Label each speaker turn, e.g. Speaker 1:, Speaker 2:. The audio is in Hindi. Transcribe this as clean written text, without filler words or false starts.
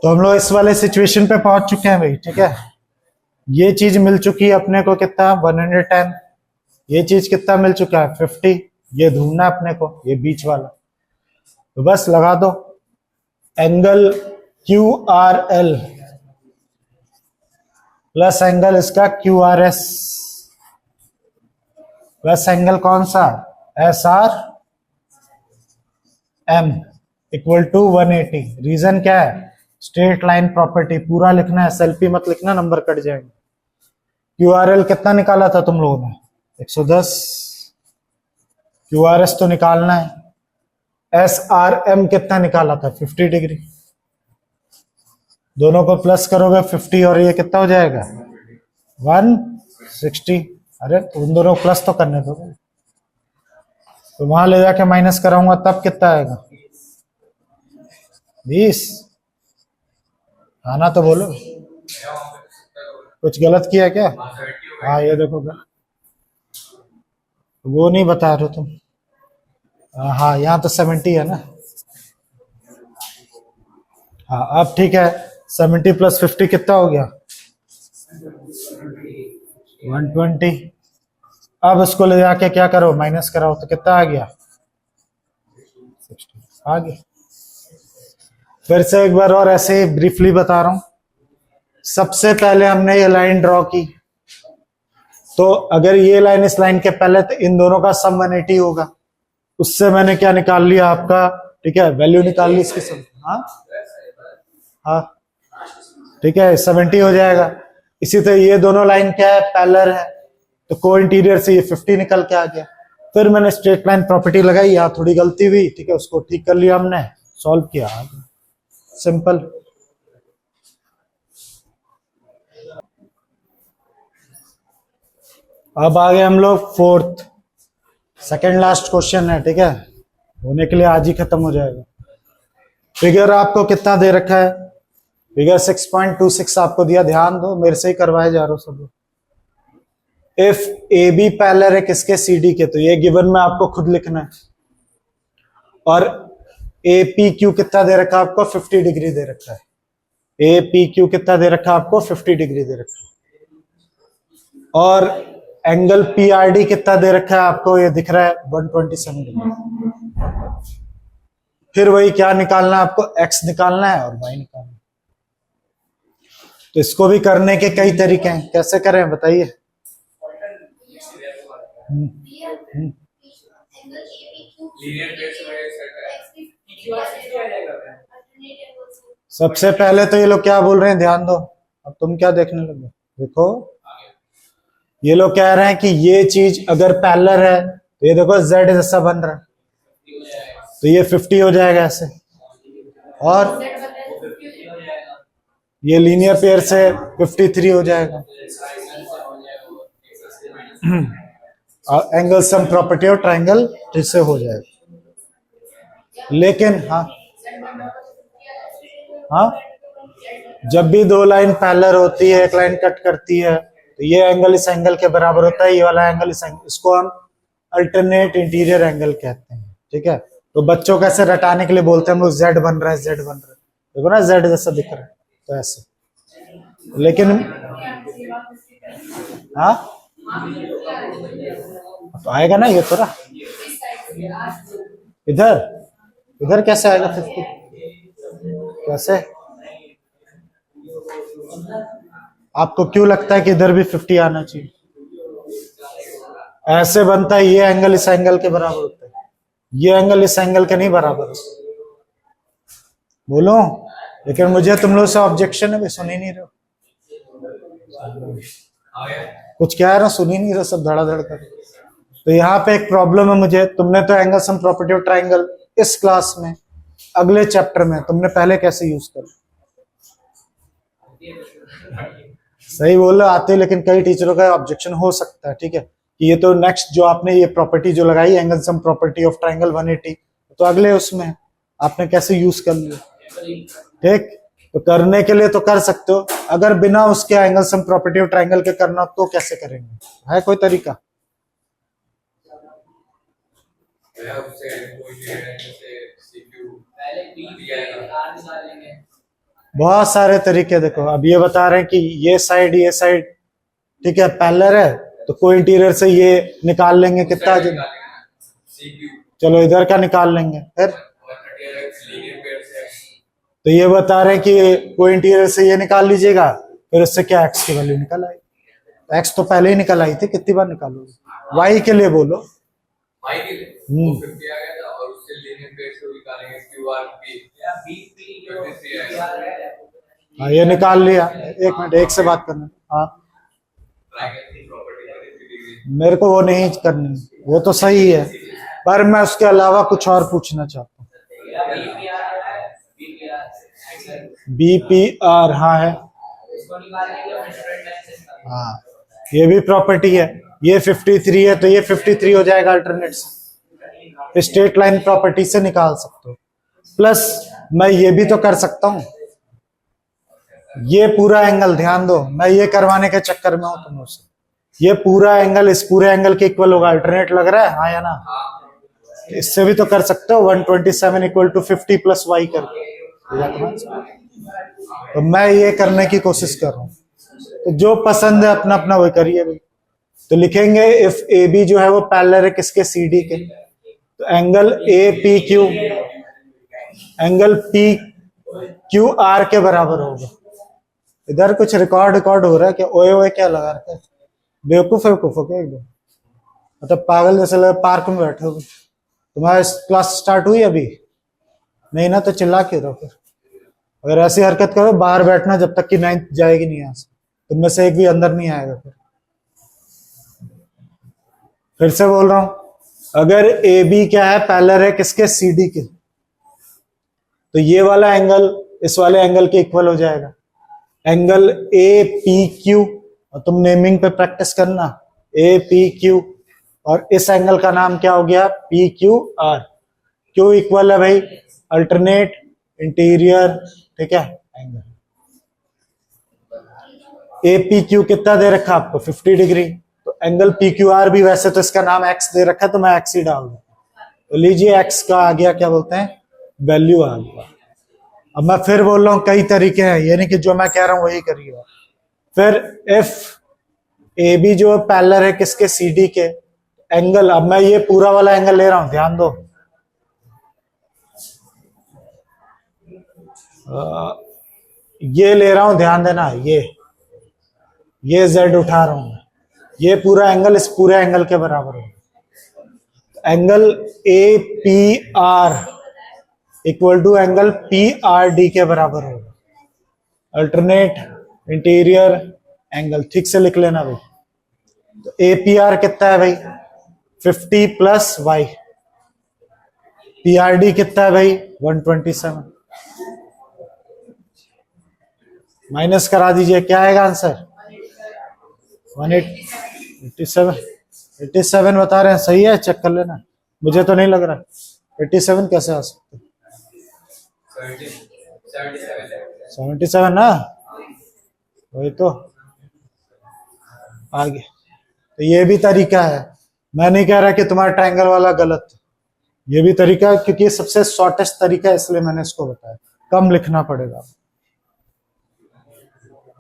Speaker 1: तो हम लोग इस वाले सिचुएशन पे पहुंच चुके हैं भाई, ठीक है। ये चीज मिल चुकी है अपने को कितना, 110। ये चीज कितना मिल चुका है, 50। ये ढूंढना है अपने को, ये बीच वाला। तो बस लगा दो angle Q R L plus angle इसका Q R S plus angle कौन सा, S R M equal to 180। Reason क्या है, स्ट्रेट लाइन प्रॉपर्टी। पूरा लिखना है, एसएलपी मत लिखना, नंबर कट जाएंगे। क्यूआरएल कितना निकाला था तुम लोगों ने, 110। क्यूआरएस तो निकालना है। एस आर एम कितना निकाला था, 50 डिग्री। दोनों को प्लस करोगे 50 और ये कितना हो जाएगा, 160। अरे उन दोनों को प्लस तो करने दो, तो वहां ले जाके माइनस कराऊंगा तब कितना आएगा, 20। आना तो बोलो, कुछ गलत किया क्या। हाँ ये देखो, वो नहीं बता रहे तुम। हाँ यहाँ तो 70 है ना। हाँ अब ठीक है, 70 प्लस 50 कितना हो गया, 120। अब इसको ले जाके क्या करो, माइनस कराओ, तो कितना आ गया, 60 आ गया। फिर से एक बार और ऐसे ही ब्रीफली बता रहा हूं। सबसे पहले हमने ये लाइन ड्रॉ की, तो अगर ये लाइन इस लाइन के पहले, तो इन दोनों का सम 180 होगा। उससे मैंने क्या निकाल लिया आपका, ठीक है, वैल्यू निकाल ली इसकी सम। हाँ हाँ ठीक है, 70 हो जाएगा। इसी तरह ये दोनों लाइन क्या है, पैरेलल है, तो को इंटीरियर से ये 50 निकल के आ गया। फिर मैंने स्ट्रेट लाइन प्रॉपर्टी लगाई, यहाँ थोड़ी गलती हुई, ठीक है, उसको ठीक कर लिया हमने, सॉल्व किया, सिंपल। अब आगे हम लोग फोर्थ, सेकेंड लास्ट क्वेश्चन है, ठीक है, होने के लिए आज ही खत्म हो जाएगा। फिगर आपको कितना दे रखा है, फिगर 6.26 आपको दिया, ध्यान दो, मेरे से ही करवाए जा रहे हो सब लोग। इफ ए बी पैरेलल है किसके, सी डी के, तो ये गिवन में आपको खुद लिखना है। और ए पी क्यू कितना दे रखा है आपको, 50 डिग्री दे रखा है। ए पी क्यू कितना दे रखा है आपको, 50 डिग्री दे रखा है। और एंगल पी आर डी कितना दे रखा है आपको, ये दिख रहा है 127 डिग्री। फिर वही क्या निकालना है आपको, एक्स निकालना है और वाई निकालना है। तो इसको भी करने के कई तरीके हैं, कैसे करें बताइए। सबसे पहले तो ये लोग क्या बोल रहे हैं, ध्यान दो, अब तुम क्या देखने लगे, देखो ये लोग कह रहे हैं कि ये चीज अगर पैरेलल है, तो ये देखो z जैसा बन रहा है, तो ये 50 हो जाएगा ऐसे, और ये लीनियर पेयर से 53 हो जाएगा। एंगल सम प्रॉपर्टी और ट्रायंगल से हो जाएगा। लेकिन हाँ हाँ, जब भी दो लाइन पैरेलल होती है, एक लाइन कट करती है, तो ये एंगल इस एंगल के बराबर होता है, ये वाला एंगल इस एंगल, इसको हम अल्टरनेट इंटीरियर एंगल कहते हैं, ठीक है। तो बच्चों को ऐसे रटाने के लिए बोलते हैं हम लोग, जेड बन रहा है, जेड बन रहा है, देखो ना जेड जैसा दिख रहा है, तो ऐसे। लेकिन हाँ तो आएगा ना ये थोड़ा, इधर इधर कैसे आएगा 50, कैसे, आपको क्यों लगता है कि इधर भी 50 आना चाहिए, ऐसे बनता है, ये एंगल इस एंगल के बराबर होता है, ये एंगल इस एंगल के नहीं बराबर होता। बोलो, लेकिन मुझे तुम लोग से ऑब्जेक्शन है, सुन ही नहीं रहे, कुछ कह रहा, सुन ही नहीं रहे, सब धड़ाधड़ कर। तो यहाँ पे एक प्रॉब्लम है मुझे, तुमने तो angle sum property of triangle इस क्लास में, अगले चैप्टर में तुमने पहले कैसे यूज कर, सही बोल रहे आते, लेकिन कई टीचरों का ऑब्जेक्शन हो सकता है, ठीक है, कि ये तो नेक्स्ट जो आपने ये प्रॉपर्टी जो लगाई, angle sum property of triangle 180, तो अगले उसमें आपने कैसे यूज कर लिया, ठीक। तो करने के लिए तो कर सकते हो, अगर बिना उसके angle sum property of triangle के करना तो कैसे करेंगे, है कोई तरीका। बहुत सारे तरीके देखो। अब ये बता रहे हैं कि ये साइड ठीक है पैरेलल है, तो को इंटीरियर से ये निकाल लेंगे कितना चलो इधर का निकाल लेंगे। फिर तो ये बता रहे हैं कि को इंटीरियर से ये निकाल लीजिएगा, फिर उससे क्या एक्स की वैल्यू निकल आई। एक्स तो पहले ही निकल आई थी, कितनी बार निकालोगे। वाई के लिए बोलो।
Speaker 2: वाई के लिए वो 50 आ गया था और उससे लीनियर पेयर से निकालेंगे क्यूआर बी।
Speaker 1: हाँ ये निकाल लिया। एक मिनट, एक से बात करना। हाँ मेरे को वो नहीं करनी, वो तो सही है, पर मैं उसके अलावा कुछ और पूछना चाहता हूँ। बीपीआर हाँ है, हाँ ये भी प्रॉपर्टी है। ये 53 है तो ये 53 हो जाएगा अल्टरनेट से। स्ट्रेट लाइन प्रॉपर्टी से निकाल सकते हो। प्लस मैं ये भी तो कर सकता हूं, ये पूरा एंगल ध्यान दो, मैं ये करवाने के चक्कर में हूं तुम उससे। ये पूरा एंगल इस पूरे एंगल के इक्वल होगा। अल्टरनेट लग रहा है हाँ या ना। इससे भी तो कर सकते हो 127 इक्वल टू 50 प्लस वाई करके। तो मैं ये करने की कोशिश कर रहा हूं, तो जो पसंद है अपना अपना वही करिए भाई। तो लिखेंगे इफ ए बी जो है वो पैरेलल है किसके, सी डी के, तो angle A P Q, angle P Q R के बराबर होगा। इधर कुछ रिकॉर्ड हो रहा है क्या, ओए ओए क्या लगा रखा है, बेवकूफ है क्या एकदम, मतलब पागल जैसे लगा पार्क में बैठे हो। तुम्हारा क्लास स्टार्ट हुई अभी नहीं ना, तो चिल्ला क्यों रहो। फिर अगर ऐसी हरकत करो बाहर बैठना जब तक कि 9th जाएगी नहीं यहाँ से, तुम में से एक भी अंदर नहीं आएगा। फिर से बोल रहा हूं, अगर ए बी क्या है पैरेलल है किसके, सी डी के, तो ये वाला एंगल इस वाले एंगल के इक्वल हो जाएगा। एंगल ए पी क्यू, और तुम नेमिंग पे प्रैक्टिस करना, ए पी क्यू, और इस एंगल का नाम क्या हो गया, P Q R. Q equal है भाई अल्टरनेट इंटीरियर, ठीक है एंगल। ए पी क्यू कितना दे रखा आपको, 50 डिग्री, तो एंगल पी क्यू आर भी वैसे तो इसका नाम एक्स दे रखा है, तो मैं एक्स ही डाल दूं। तो लीजिए एक्स का आ गया क्या बोलते हैं, वैल्यू आ गया। अब मैं फिर बोल रहा हूं कई तरीके हैं, यानी कि जो मैं कह रहा हूं वही करिए। फिर इफ ए बी जो पैरेलल है किसके, सी डी के, एंगल, अब मैं ये पूरा वाला एंगल ले रहा हूं ध्यान दो, ये ले रहा हूं ध्यान देना, ये z उठा रहा हूं, ये पूरा एंगल इस पूरे एंगल के बराबर है। Angle A P R equal to angle P R D के बराबर होगा। अल्टरनेट इंटीरियर एंगल, ठीक से लिख लेना भाई। तो ए पी आर कितना है भाई, 50 plus y, P R D कितना है भाई 127, माइनस करा दीजिए, क्या आएगा आंसर 87 बता रहे हैं, सही है, चेक कर लेना, मुझे तो नहीं लग रहा 87 कैसे आ सकते, 77 ना, वही तो आगे। तो ये भी तरीका है, मैं नहीं कह रहा कि तुम्हारा ट्रायंगल वाला गलत, ये भी तरीका है, क्योंकि सबसे शॉर्टेस्ट तरीका है इसलिए मैंने इसको बताया, कम लिखना पड़ेगा।